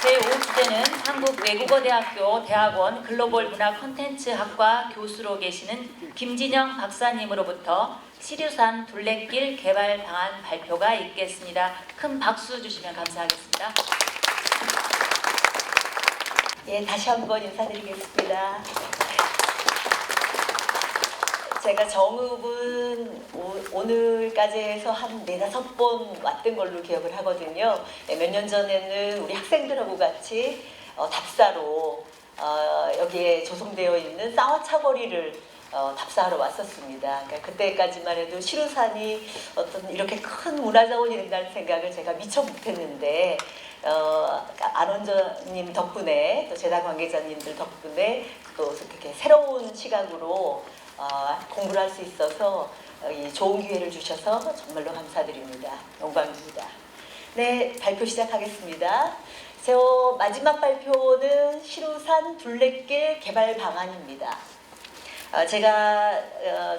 제5주제는 한국외국어대학교 대학원 글로벌 문화 콘텐츠학과 교수로 계시는 김진영 박사님으로부터 시류산 둘레길 개발 방안 발표가 있겠습니다. 큰 박수 주시면 감사하겠습니다. 예, 다시 한번 인사드리겠습니다. 제가 정읍은 오늘까지 해서 한 4~5번 왔던 걸로 기억을 하거든요. 몇 년 전에는 우리 학생들하고 같이 답사로 여기에 조성되어 있는 쌍화차거리를 답사하러 왔었습니다. 그러니까 그때까지만 해도 시루산이 어떤 이렇게 큰 문화자원이 된다는 생각을 제가 미처 못했는데 안원장님 덕분에 또 재단 관계자님들 덕분에 또 이렇게 새로운 시각으로 공부를 할 수 있어서 좋은 기회를 주셔서 정말로 감사드립니다. 영광입니다. 네, 발표 시작하겠습니다. 제 마지막 발표는 시루산 둘레길 개발 방안입니다. 제가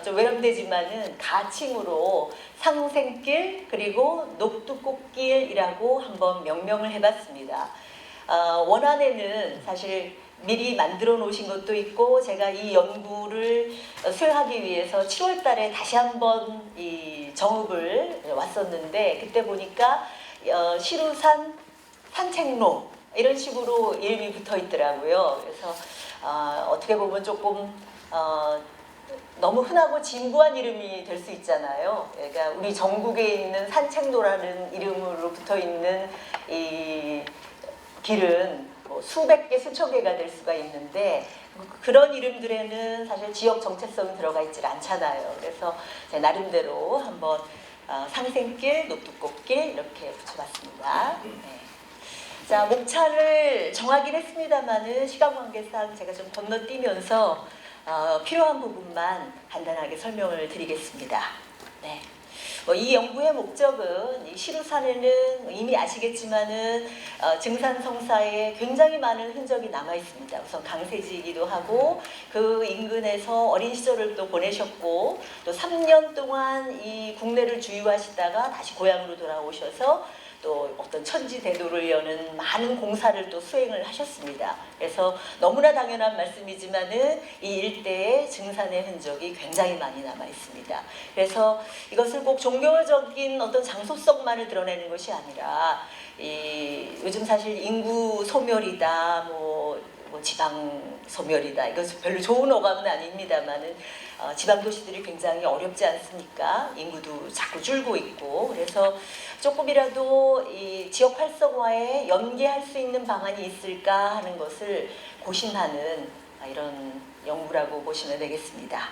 좀 외람되지만은 가칭으로 상생길 그리고 녹두꽃길이라고 한번 명명을 해봤습니다. 원안에는 사실 미리 만들어 놓으신 것도 있고 제가 이 연구를 수행하기 위해서 7월 달에 다시 한번 이 정읍을 왔었는데 그때 보니까 시루산 산책로 이런 식으로 이름이 붙어 있더라고요. 그래서 어떻게 보면 조금 너무 흔하고 진부한 이름이 될 수 있잖아요. 그러니까 우리 전국에 있는 산책로라는 이름으로 붙어 있는 이 길은 수백 개, 수천 개가 될 수가 있는데 그런 이름들에는 사실 지역 정체성이 들어가 있질 않잖아요. 그래서 제 나름대로 한번 상생길, 녹두꽃길 이렇게 붙여봤습니다. 네. 자, 목차를 정하긴 했습니다만은 시간 관계상 제가 좀 건너뛰면서 필요한 부분만 간단하게 설명을 드리겠습니다. 네. 이 연구의 목적은 이 시루산에는 이미 아시겠지만은 증산성사에 굉장히 많은 흔적이 남아 있습니다. 우선 강세지이기도 하고 그 인근에서 어린 시절을 또 보내셨고 또 3년 동안 이 국내를 주유하시다가 다시 고향으로 돌아오셔서 또 어떤 천지대도를 여는 많은 공사를 또 수행을 하셨습니다. 그래서 너무나 당연한 말씀이지만은 이 일대에 증산의 흔적이 굉장히 많이 남아 있습니다. 그래서 이것을 꼭 종교적인 어떤 장소성만을 드러내는 것이 아니라 요즘 사실 인구 소멸이다, 뭐 지방 소멸이다. 이것은 별로 좋은 어감은 아닙니다만은 지방 도시들이 굉장히 어렵지 않습니까? 인구도 자꾸 줄고 있고 그래서 조금이라도 이 지역 활성화에 연계할 수 있는 방안이 있을까 하는 것을 고심하는 이런 연구라고 보시면 되겠습니다.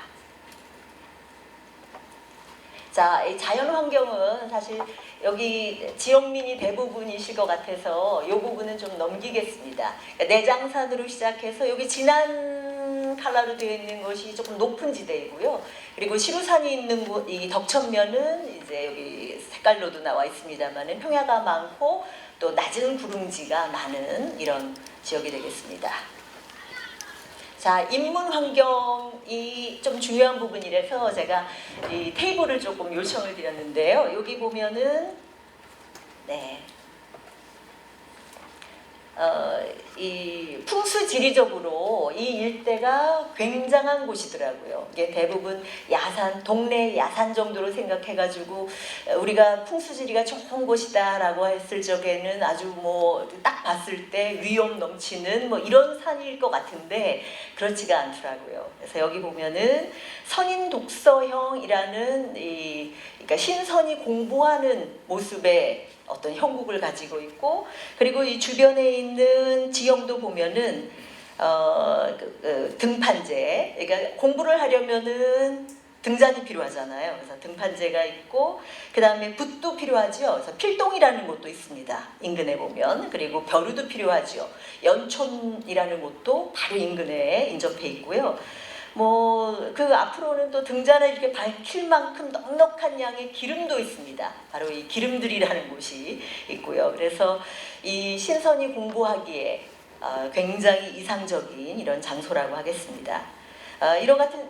자, 이 자연 환경은 사실 여기 지역민이 대부분이실 것 같아서 이 부분은 좀 넘기겠습니다. 내장산으로 시작해서 여기 진한 컬러로 되어 있는 것이 조금 높은 지대이고요. 그리고 시루산이 있는 곳, 이 덕천면은 이제 여기 색깔로도 나와 있습니다만은 평야가 많고 또 낮은 구릉지가 많은 이런 지역이 되겠습니다. 자, 인문 환경이 좀 중요한 부분이라서 제가 이 테이블을 조금 요청을 드렸는데요. 여기 보면은 네. 이 풍수지리적으로 이 일대가 굉장한 곳이더라고요. 이게 대부분 야산, 동네 야산 정도로 생각해가지고 우리가 풍수지리가 좋은 곳이다라고 했을 적에는 아주 뭐 딱 봤을 때 위험 넘치는 뭐 이런 산일 것 같은데 그렇지가 않더라고요. 그래서 여기 보면은 선인독서형이라는 그러니까 신선이 공부하는 모습의 어떤 형국을 가지고 있고 그리고 이 주변에 있는 지형도 보면은 등판제 그러니까 공부를 하려면은 등잔이 필요하잖아요. 그래서 등판제가 있고 그 다음에 붓도 필요하죠. 그래서 필동이라는 곳도 있습니다. 인근에 보면 그리고 벼루도 필요하죠. 연촌이라는 곳도 바로 인근에 인접해 있고요. 그 앞으로는 또 등잔을 이렇게 밝힐 만큼 넉넉한 양의 기름도 있습니다. 바로 이 기름들이라는 곳이 있고요. 그래서 이 신선이 공부하기에 굉장히 이상적인 이런 장소라고 하겠습니다.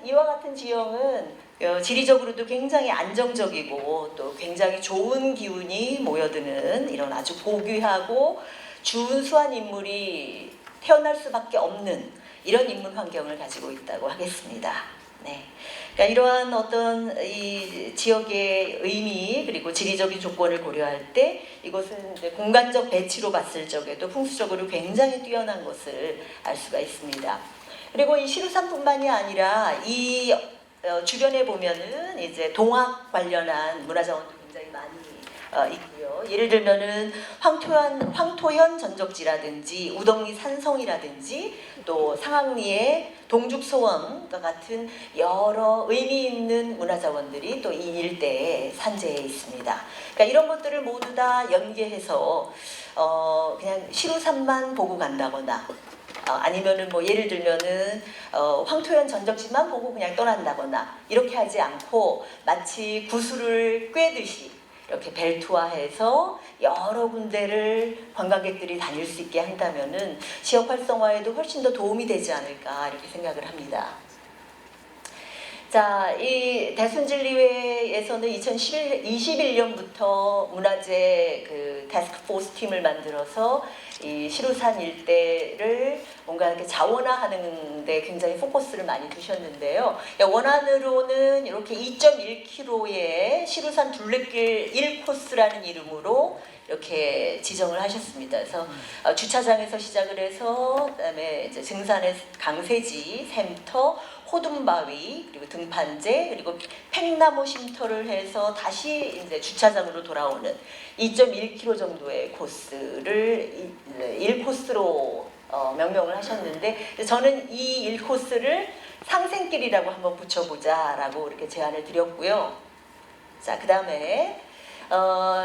이와 같은 지형은 지리적으로도 굉장히 안정적이고 또 굉장히 좋은 기운이 모여드는 이런 아주 고귀하고 준수한 인물이 태어날 수밖에 없는 이런 인문 환경을 가지고 있다고 하겠습니다. 네. 그러니까 이러한 어떤 이 지역의 의미 그리고 지리적인 조건을 고려할 때 이것은 이제 공간적 배치로 봤을 적에도 풍수적으로 굉장히 뛰어난 것을 알 수가 있습니다. 그리고 이 시루산뿐만이 아니라 이 주변에 보면은 이제 동학 관련한 문화자원도 굉장히 많이 있고요. 예를 들면은 황토현 전적지라든지 우덕리 산성이라든지 또 상항리의 동죽소원과 같은 여러 의미 있는 문화자원들이 또 이 일대에 산재해 있습니다. 그러니까 이런 것들을 모두 다 연계해서 그냥 시루산만 보고 간다거나 아니면은 뭐 예를 들면은 황토현 전적지만 보고 그냥 떠난다거나 이렇게 하지 않고 마치 구슬을 꿰듯이 이렇게 벨트화해서 여러 군데를 관광객들이 다닐 수 있게 한다면은 지역 활성화에도 훨씬 더 도움이 되지 않을까 이렇게 생각을 합니다. 자, 이 대순진리회에서는 2021년부터 문화재 그 태스크포스 팀을 만들어서 이 시루산 일대를 뭔가 이렇게 자원화하는 데 굉장히 포커스를 많이 두셨는데요. 원안으로는 이렇게 2.1km의 시루산 둘레길 1코스라는 이름으로 이렇게 지정을 하셨습니다. 그래서 주차장에서 시작을 해서 그다음에 이제 증산의 강세지, 샘터, 호둠바위, 그리고 등판제, 그리고 팽나무 쉼터를 해서 다시 이제 주차장으로 돌아오는 2.1km 정도의 코스를 1코스로 명명을 하셨는데 저는 이 1코스를 상생길이라고 한번 붙여보자라고 이렇게 제안을 드렸고요. 자, 그 다음에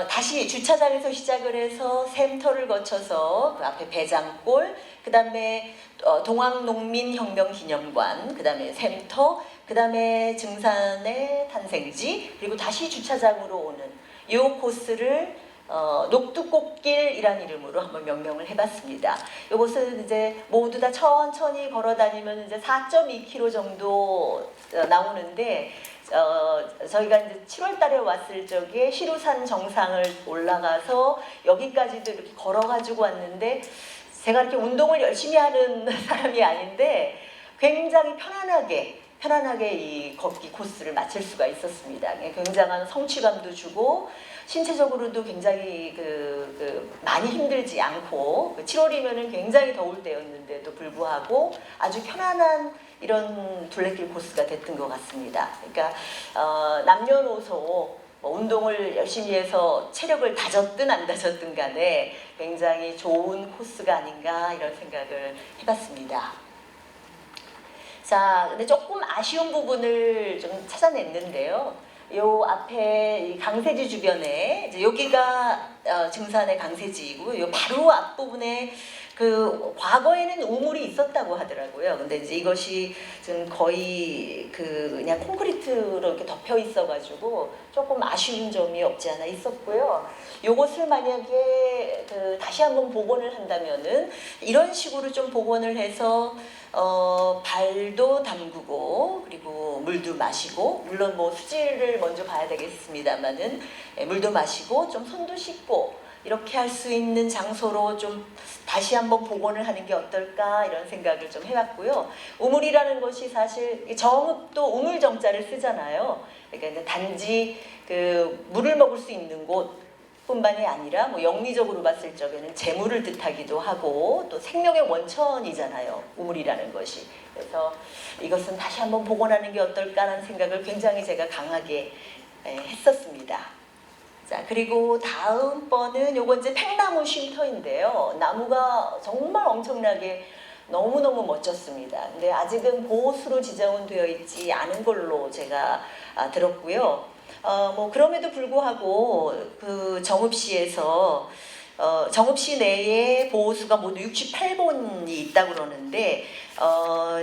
다시 주차장에서 시작을 해서 샘터를 거쳐서 그 앞에 배장골, 그 다음에 동학농민혁명기념관, 그 다음에 샘터, 그 다음에 증산의 탄생지, 그리고 다시 주차장으로 오는 이 코스를 녹두꽃길이라는 이름으로 한번 명명을 해봤습니다. 이것은 이제 모두 다 천천히 걸어다니면 이제 4.2km 정도 나오는데 저희가 이제 7월달에 왔을 적에 시루산 정상을 올라가서 여기까지도 이렇게 걸어가지고 왔는데 제가 이렇게 운동을 열심히 하는 사람이 아닌데 굉장히 편안하게 이 걷기 코스를 마칠 수가 있었습니다. 굉장한 성취감도 주고 신체적으로도 굉장히 많이 힘들지 않고 7월이면은 굉장히 더울 때였는데도 불구하고 아주 편안한 이런 둘레길 코스가 됐던 것 같습니다. 그러니까 남녀노소 운동을 열심히 해서 체력을 다졌든 안 다졌든 간에 굉장히 좋은 코스가 아닌가 이런 생각을 해봤습니다. 자, 근데 조금 아쉬운 부분을 좀 찾아냈는데요. 요 앞에 이 강세지 주변에 이제 여기가 증산의 강세지이고 요 바로 앞부분에 그 과거에는 우물이 있었다고 하더라고요. 근데 이제 이것이 지금 거의 그냥 콘크리트로 이렇게 덮여 있어가지고 조금 아쉬운 점이 없지 않아 있었고요. 요것을 만약에 다시 한번 복원을 한다면은 이런 식으로 좀 복원을 해서 발도 담그고 그리고 물도 마시고 물론 뭐 수질을 먼저 봐야 되겠습니다만은 물도 마시고 좀 손도 씻고 이렇게 할 수 있는 장소로 좀 다시 한번 복원을 하는 게 어떨까 이런 생각을 좀 해봤고요. 우물이라는 것이 사실 정읍도 우물 정자를 쓰잖아요. 그러니까 이제 단지 물을 먹을 수 있는 곳뿐만이 아니라 뭐 영리적으로 봤을 적에는 재물을 뜻하기도 하고 또 생명의 원천이잖아요. 우물이라는 것이. 그래서 이것은 다시 한번 복원하는 게 어떨까라는 생각을 굉장히 제가 강하게 했었습니다. 자, 그리고 다음번은 요거 이제 팽나무 쉼터인데요. 나무가 정말 엄청나게 너무너무 멋졌습니다. 근데 아직은 보호수로 지정은 되어 있지 않은 걸로 제가 들었고요. 뭐 그럼에도 불구하고 그 정읍시에서 정읍시 내에 보호수가 모두 68본이 있다고 그러는데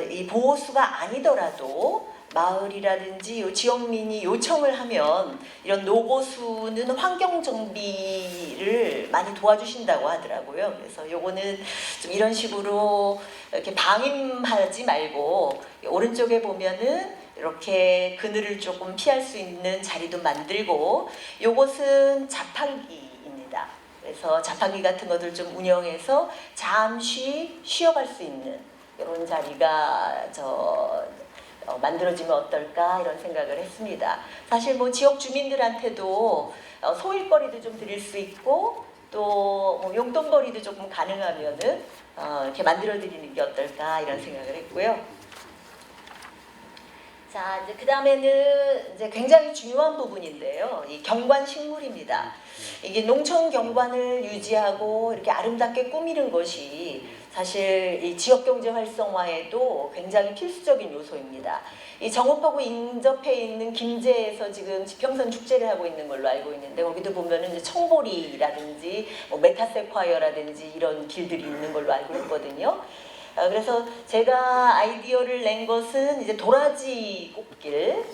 이 보호수가 아니더라도 마을이라든지 지역민이 요청을 하면 이런 노고수는 환경 정비를 많이 도와주신다고 하더라고요. 그래서 요거는 좀 이런 식으로 이렇게 방임하지 말고 오른쪽에 보면은 이렇게 그늘을 조금 피할 수 있는 자리도 만들고 요것은 자판기입니다. 그래서 자판기 같은 것들 좀 운영해서 잠시 쉬어갈 수 있는 이런 자리가 만들어지면 어떨까 이런 생각을 했습니다. 사실 뭐 지역 주민들한테도 소일거리도 좀 드릴 수 있고 또 뭐 용돈벌이도 조금 가능하면은 이렇게 만들어 드리는 게 어떨까 이런 생각을 했고요. 자, 이제 그 다음에는 이제 굉장히 중요한 부분인데요. 이 경관식물입니다. 이게 농촌 경관을 유지하고 이렇게 아름답게 꾸미는 것이 사실 이 지역 경제 활성화에도 굉장히 필수적인 요소입니다. 이 정읍하고 인접해 있는 김제에서 지금 지평선 축제를 하고 있는 걸로 알고 있는데 거기도 보면은 이제 청보리라든지 뭐 메타세콰이어라든지 이런 길들이 있는 걸로 알고 있거든요. 그래서 제가 아이디어를 낸 것은 이제 도라지 꽃길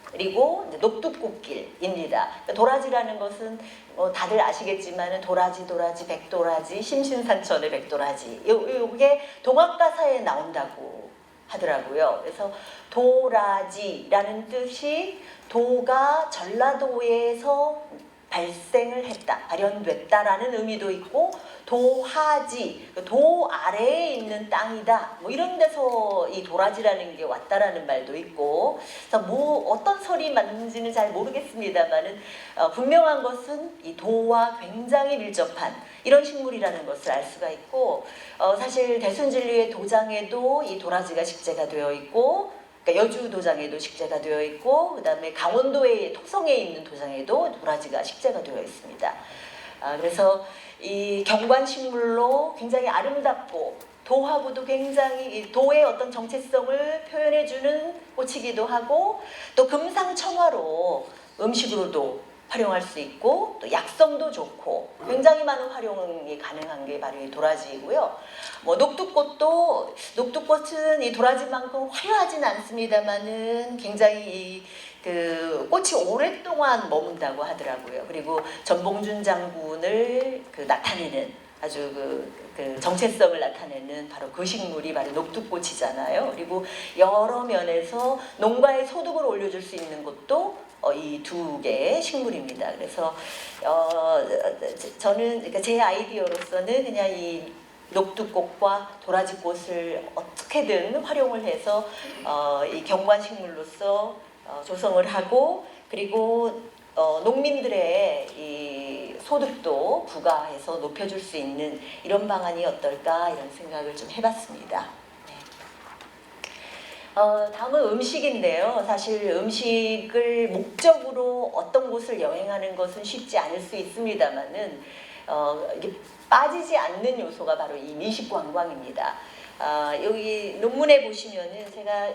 그리고 이제 녹두꽃길입니다. 도라지라는 것은 다들 아시겠지만은 도라지, 백도라지, 심신산천의 백도라지 요게 동학가사에 나온다고 하더라고요. 그래서 도라지라는 뜻이 도가 전라도에서 발생을 했다, 발현됐다라는 의미도 있고 도하지, 도 아래에 있는 땅이다. 뭐 이런 데서 이 도라지라는 게 왔다라는 말도 있고, 그래서 뭐 어떤 설이 맞는지는 잘 모르겠습니다만은 분명한 것은 이 도와 굉장히 밀접한 이런 식물이라는 것을 알 수가 있고, 사실 대순진리의 도장에도 이 도라지가 식재가 되어 있고. 그러니까 여주 도장에도 식재가 되어 있고, 그 다음에 강원도의 톡성에 있는 도장에도 도라지가 식재가 되어 있습니다. 그래서 이 경관식물로 굉장히 아름답고 도하고도 굉장히 도의 어떤 정체성을 표현해주는 꽃이기도 하고 또 금상첨화로 음식으로도 활용할 수 있고 또 약성도 좋고 굉장히 많은 활용이 가능한 게 바로 이 도라지이고요. 뭐 녹두꽃은 이 도라지만큼 화려하진 않습니다만은 굉장히 그 꽃이 오랫동안 머문다고 하더라고요. 그리고 전봉준 장군을 나타내는 아주 그 정체성을 나타내는 바로 그 식물이 바로 녹두꽃이잖아요. 그리고 여러 면에서 농가의 소득을 올려줄 수 있는 것도 이 두 개의 식물입니다. 그래서 저는 그러니까 제 아이디어로서는 그냥 이 녹두꽃과 도라지꽃을 어떻게든 활용을 해서 이 경관식물로서 조성을 하고 그리고 농민들의 이 소득도 부과해서 높여줄 수 있는 이런 방안이 어떨까 이런 생각을 좀 해봤습니다. 다음은 음식인데요. 사실 음식을 목적으로 어떤 곳을 여행하는 것은 쉽지 않을 수 있습니다만은 이게 빠지지 않는 요소가 바로 이 미식 관광입니다. 여기 논문에 보시면은 제가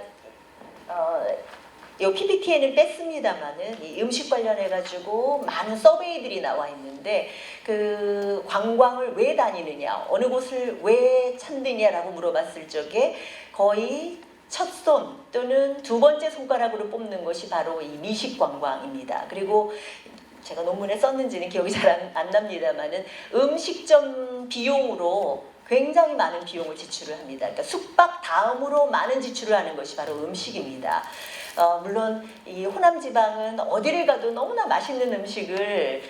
이 PPT에는 뺐습니다만은 이 음식 관련해 가지고 많은 서베이들이 나와 있는데 그 관광을 왜 다니느냐, 어느 곳을 왜 찾느냐라고 물어봤을 적에 거의 첫 손 또는 두 번째 손가락으로 뽑는 것이 바로 이 미식 관광입니다. 그리고 제가 논문에 썼는지는 기억이 잘 안 납니다만은 음식점 비용으로 굉장히 많은 비용을 지출을 합니다. 그러니까 숙박 다음으로 많은 지출을 하는 것이 바로 음식입니다. 물론 이 호남 지방은 어디를 가도 너무나 맛있는 음식을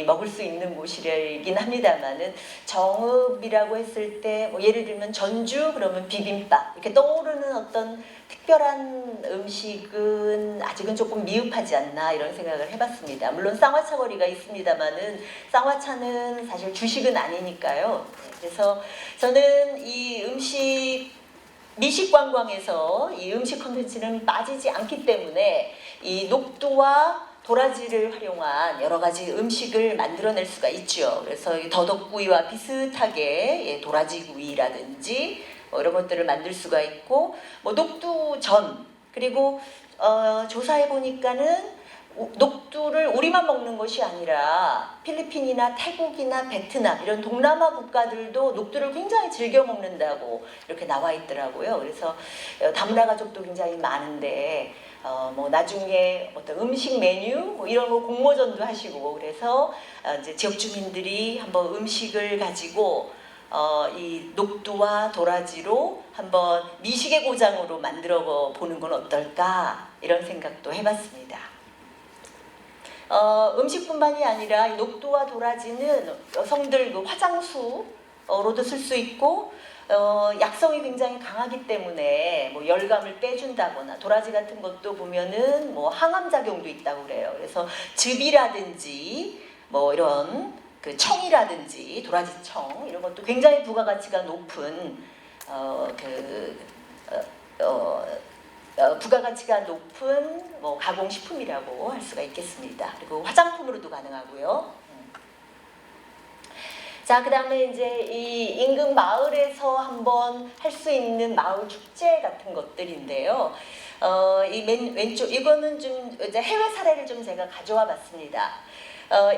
먹을 수 있는 곳이긴 합니다만은 정읍이라고 했을 때 뭐 예를 들면 전주 그러면 비빔밥 이렇게 떠오르는 어떤 특별한 음식은 아직은 조금 미흡하지 않나 이런 생각을 해봤습니다. 물론 쌍화차 거리가 있습니다만은 쌍화차는 사실 주식은 아니니까요. 그래서 저는 이 미식 관광에서 이 음식 콘텐츠는 빠지지 않기 때문에 이 녹두와 도라지를 활용한 여러 가지 음식을 만들어낼 수가 있죠. 그래서 더덕구이와 비슷하게 도라지구이라든지 뭐 이런 것들을 만들 수가 있고 뭐 녹두전 그리고 조사해 보니까는 녹두를 우리만 먹는 것이 아니라 필리핀이나 태국이나 베트남 이런 동남아 국가들도 녹두를 굉장히 즐겨 먹는다고 이렇게 나와 있더라고요. 그래서 다문화 가족도 굉장히 많은데 뭐 나중에 어떤 음식 메뉴 뭐 이런 거 공모전도 하시고 그래서 이제 지역 주민들이 한번 음식을 가지고 이 녹두와 도라지로 한번 미식의 고장으로 만들어 보는 건 어떨까 이런 생각도 해봤습니다. 음식뿐만이 아니라 이 녹두와 도라지는 여성들 그 화장수로도 쓸 수 있고 약성이 굉장히 강하기 때문에 뭐 열감을 빼준다거나 도라지 같은 것도 보면은 뭐 항암 작용도 있다고 그래요. 그래서 즙이라든지 뭐 이런 그 청이라든지 도라지청 이런 것도 굉장히 부가가치가 높은 부가가치가 높은 뭐 가공식품이라고 할 수가 있겠습니다. 그리고 화장품으로도 가능하고요. 자, 그 다음에 이제 이 인근 마을에서 한번 할 수 있는 마을 축제 같은 것들인데요. 이 왼쪽 이거는 좀 이제 해외 사례를 좀 제가 가져와 봤습니다.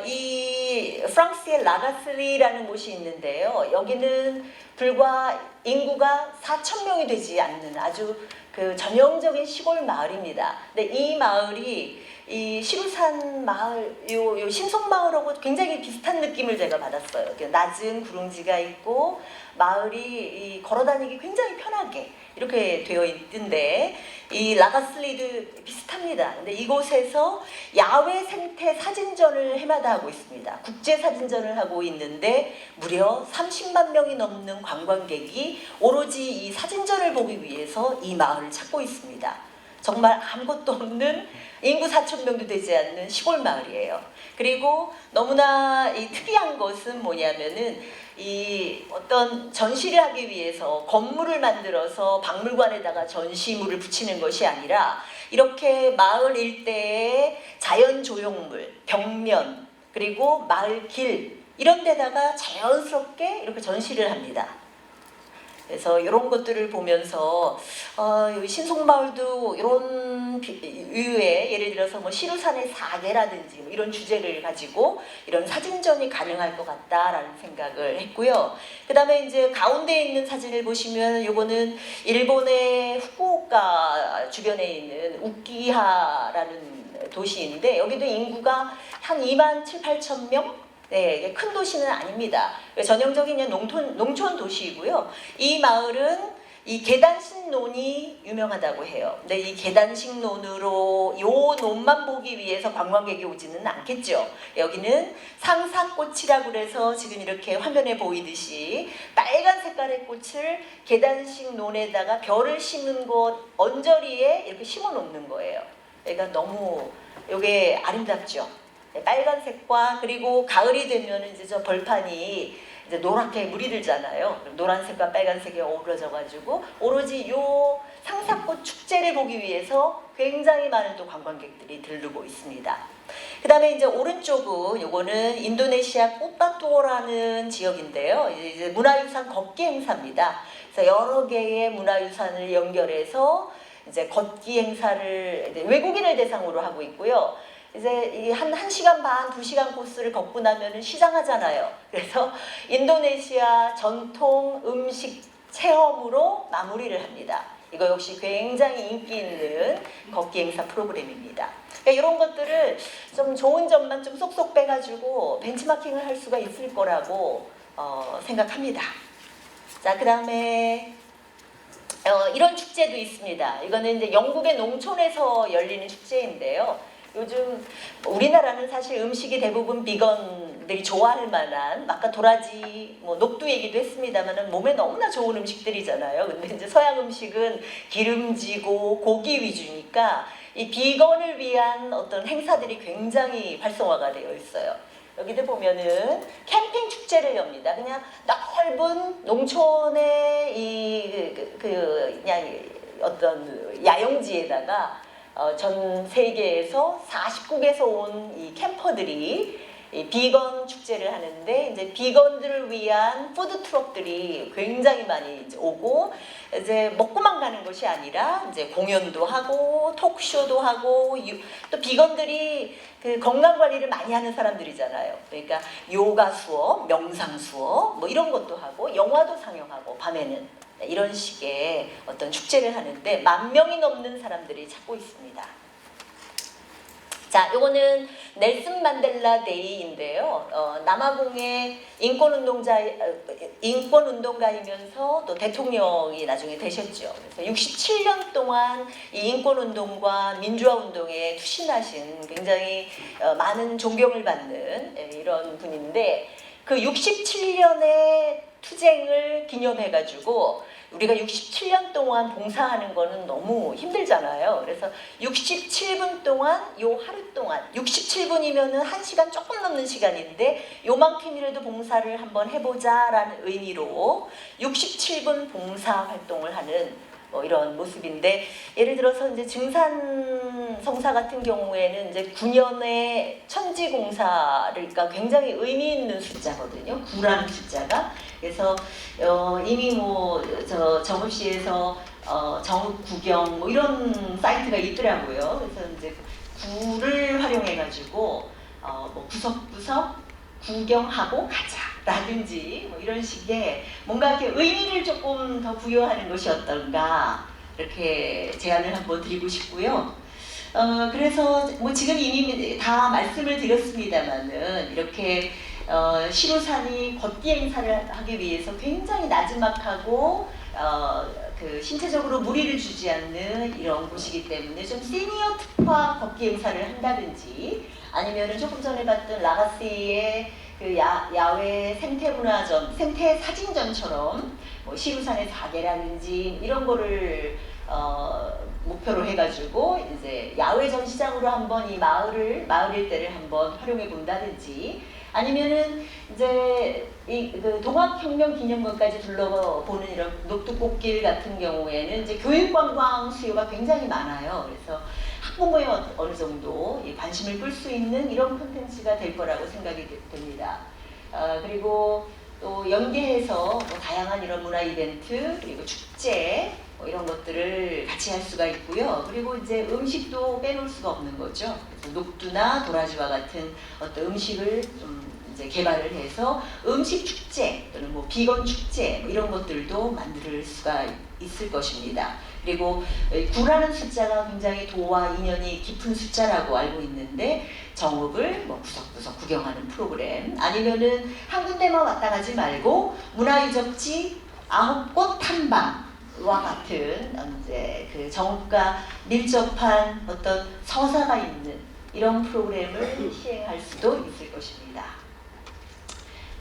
이 프랑스의 라가슬리라는 곳이 있는데요. 여기는 불과 인구가 4,000명이 되지 않는 아주 그 전형적인 시골 마을입니다. 근데 이 마을이 이 시루산 마을, 요 신속 마을하고 굉장히 비슷한 느낌을 제가 받았어요. 낮은 구릉지가 있고 마을이 걸어다니기 굉장히 편하게 이렇게 되어 있던데 이 라가슬리도 비슷합니다. 근데 이곳에서 야외 생태 사진전을 해마다 하고 있습니다. 국제 사진전을 하고 있는데 무려 30만 명이 넘는 관광객이 오로지 이 사진전을 보기 위해서 이 마을을 찾고 있습니다. 정말 아무것도 없는 인구 4,000명도 되지 않는 시골 마을이에요. 그리고 너무나 이 특이한 것은 뭐냐면은 이 어떤 전시를 하기 위해서 건물을 만들어서 박물관에다가 전시물을 붙이는 것이 아니라 이렇게 마을 일대의 자연 조형물, 벽면, 그리고 마을 길 이런 데다가 자연스럽게 이렇게 전시를 합니다. 그래서 이런 것들을 보면서 여기 신속마을도 이런 유의 예를 들어서 뭐 시루산의 사계라든지 뭐 이런 주제를 가지고 이런 사진전이 가능할 것 같다라는 생각을 했고요. 그 다음에 이제 가운데 있는 사진을 보시면 요거는 일본의 후쿠오카 주변에 있는 우키하라는 도시인데 여기도 인구가 한 2만 7, 8천 명? 네, 큰 도시는 아닙니다. 전형적인 농촌 도시이고요. 이 마을은 이 계단식 논이 유명하다고 해요. 근데 이 계단식 논으로 요 논만 보기 위해서 관광객이 오지는 않겠죠. 여기는 상사꽃이라고 그래서 지금 이렇게 화면에 보이듯이 빨간 색깔의 꽃을 계단식 논에다가 별을 심은 곳 언저리에 이렇게 심어 놓는 거예요. 그러니까 너무 이게 아름답죠. 빨간색과 그리고 가을이 되면 이제 저 벌판이 이제 노랗게 물이 들잖아요. 노란색과 빨간색이 어우러져 가지고 오로지 요 상사꽃 축제를 보기 위해서 굉장히 많은 또 관광객들이 들르고 있습니다. 그 다음에 이제 오른쪽은 요거는 인도네시아 꽃바토라는 지역인데요. 이제 문화유산 걷기 행사입니다. 그래서 여러 개의 문화유산을 연결해서 이제 걷기 행사를 이제 외국인을 대상으로 하고 있고요. 이제 한 1시간 반, 2시간 코스를 걷고 나면은 시장하잖아요. 그래서 인도네시아 전통 음식 체험으로 마무리를 합니다. 이거 역시 굉장히 인기 있는 걷기 행사 프로그램입니다. 그러니까 이런 것들을 좀 좋은 점만 좀 쏙쏙 빼가지고 벤치마킹을 할 수가 있을 거라고 생각합니다. 자, 그 다음에 이런 축제도 있습니다. 이거는 이제 영국의 농촌에서 열리는 축제인데요. 요즘 우리나라는 사실 음식이 대부분 비건들이 좋아할 만한 아까 도라지, 뭐 녹두 얘기도 했습니다만은 몸에 너무나 좋은 음식들이잖아요. 근데 이제 서양 음식은 기름지고 고기 위주니까 이 비건을 위한 어떤 행사들이 굉장히 활성화가 되어 있어요. 여기도 보면은 캠핑 축제를 엽니다. 그냥 넓은 농촌의 그냥 어떤 야영지에다가 전 세계에서 40국에서 온 이 캠퍼들이 이 비건 축제를 하는데 이제 비건들을 위한 푸드 트럭들이 굉장히 많이 이제 오고 이제 먹고만 가는 것이 아니라 이제 공연도 하고 토크쇼도 하고 또 비건들이 그 건강 관리를 많이 하는 사람들이잖아요. 그러니까 요가 수업, 명상 수업 뭐 이런 것도 하고 영화도 상영하고 밤에는 이런 식의 어떤 축제를 하는데 10,000명이 넘는 사람들이 찾고 있습니다. 자, 요거는 넬슨 만델라 데이인데요. 남아공의 인권운동가이면서 또 대통령이 나중에 되셨죠. 그래서 67년 동안 이 인권운동과 민주화운동에 투신하신 굉장히 많은 존경을 받는 이런 분인데, 그 67년의 투쟁을 기념해가지고 우리가 67년 동안 봉사하는 거는 너무 힘들잖아요. 그래서 67분 동안, 요 하루 동안, 67분이면은 1시간 조금 넘는 시간인데 요만큼이라도 봉사를 한번 해보자라는 의미로 67분 봉사 활동을 하는 이런 모습인데, 예를 들어서 이제 증산성사 같은 경우에는 이제 9년의 천지공사를, 그러니까 굉장히 의미 있는 숫자거든요. 9라는 숫자가. 그래서 이미 정읍시에서 정읍 구경 이런 사이트가 있더라고요. 그래서 이제 9를 활용해 가지고 구석구석 구경하고 가자라든지 이런 식의 뭔가 이렇게 의미를 조금 더 부여하는 것이 어떤가, 이렇게 제안을 한번 드리고 싶고요. 그래서 지금 이미 다 말씀을 드렸습니다만은, 이렇게 시루산이 걷기 행사를 하기 위해서 굉장히 나지막하고 그 신체적으로 무리를 주지 않는 이런 곳이기 때문에 좀 시니어 특화 걷기 행사를 한다든지, 아니면은 조금 전에 봤던 라가시의 그 야외 생태문화전, 생태 사진전처럼 시루산의 사계라든지 이런 거를 목표로 해가지고 이제 야외 전시장으로 한번 이 마을 일대를 한번 활용해 본다든지, 아니면은 이제 그 동학혁명 기념관까지 둘러보는 이런 녹두꽃길 같은 경우에는 이제 교육관광 수요가 굉장히 많아요. 그래서 학부모에 어느 정도 관심을 끌 수 있는 이런 콘텐츠가 될 거라고 생각이 됩니다. 그리고 또 연계해서 다양한 이런 문화 이벤트, 그리고 축제 이런 것들을 같이 할 수가 있고요. 그리고 이제 음식도 빼놓을 수가 없는 거죠. 그래서 녹두나 도라지와 같은 어떤 음식을 좀 이제 개발을 해서 음식 축제 또는 비건 축제 이런 것들도 만들 수가 있을 것입니다. 그리고 9라는 숫자가 굉장히 도와 인연이 깊은 숫자라고 알고 있는데, 정읍을 구석구석 구경하는 프로그램, 아니면은 한 군데만 왔다 가지 말고 문화유적지 9곳 탐방과 같은 이제 그 정읍과 밀접한 어떤 서사가 있는 이런 프로그램을 시행할 수도 있을 것입니다.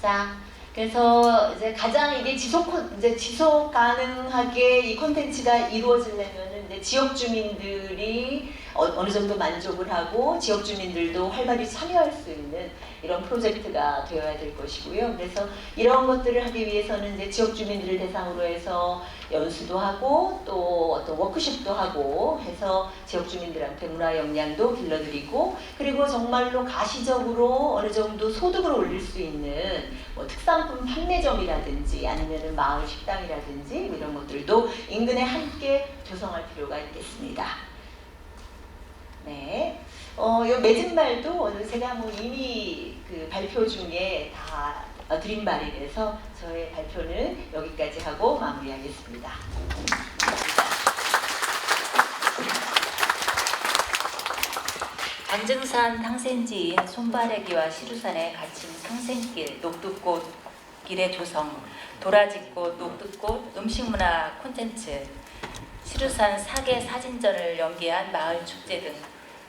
자, 그래서 이제 가장 이게 지속 가능하게 이 콘텐츠가 이루어지려면은 이제 지역 주민들이 어느 정도 만족을 하고 지역 주민들도 활발히 참여할 수 있는 이런 프로젝트가 되어야 될 것이고요. 그래서 이런 것들을 하기 위해서는 이제 지역 주민들을 대상으로 해서 연수도 하고 또 어떤 워크숍도 하고 해서 지역 주민들한테 문화 역량도 길러드리고, 그리고 정말로 가시적으로 어느 정도 소득을 올릴 수 있는 특산품 판매점이라든지 아니면은 마을 식당이라든지 이런 것들도 인근에 함께 조성할 필요가 있겠습니다. 네. 요 맺은 말도 제가 이미 그 발표 중에 다 드린 말이라서 저의 발표는 여기까지 하고 마무리하겠습니다. 안증산 탕센지인 손바래기와 시루산에 갇힌 상생길, 녹두꽃 길의 조성, 도라지꽃, 녹두꽃, 음식문화 콘텐츠, 시루산 사계 사진전을 연계한 마을 축제 등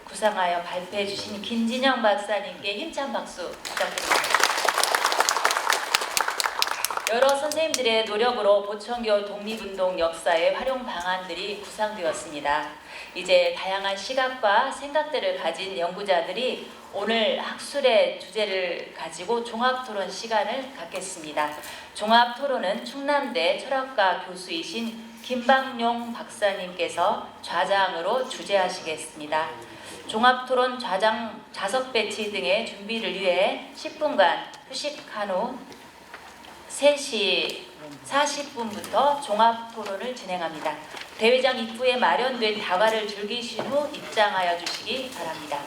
구상하여 발표해 주신 김진영 박사님께 힘찬 박수 부탁드립니다. 여러 선생님들의 노력으로 보천교 독립운동 역사의 활용 방안들이 구상되었습니다. 이제 다양한 시각과 생각들을 가진 연구자들이 오늘 학술의 주제를 가지고 종합토론 시간을 갖겠습니다. 종합토론은 충남대 철학과 교수이신 김방용 박사님께서 좌장으로 주재하시겠습니다. 종합토론 좌석 배치 등의 준비를 위해 10분간 휴식한 후 3시 40분부터 종합토론을 진행합니다. 대회장 입구에 마련된 다과를 즐기신 후 입장하여 주시기 바랍니다.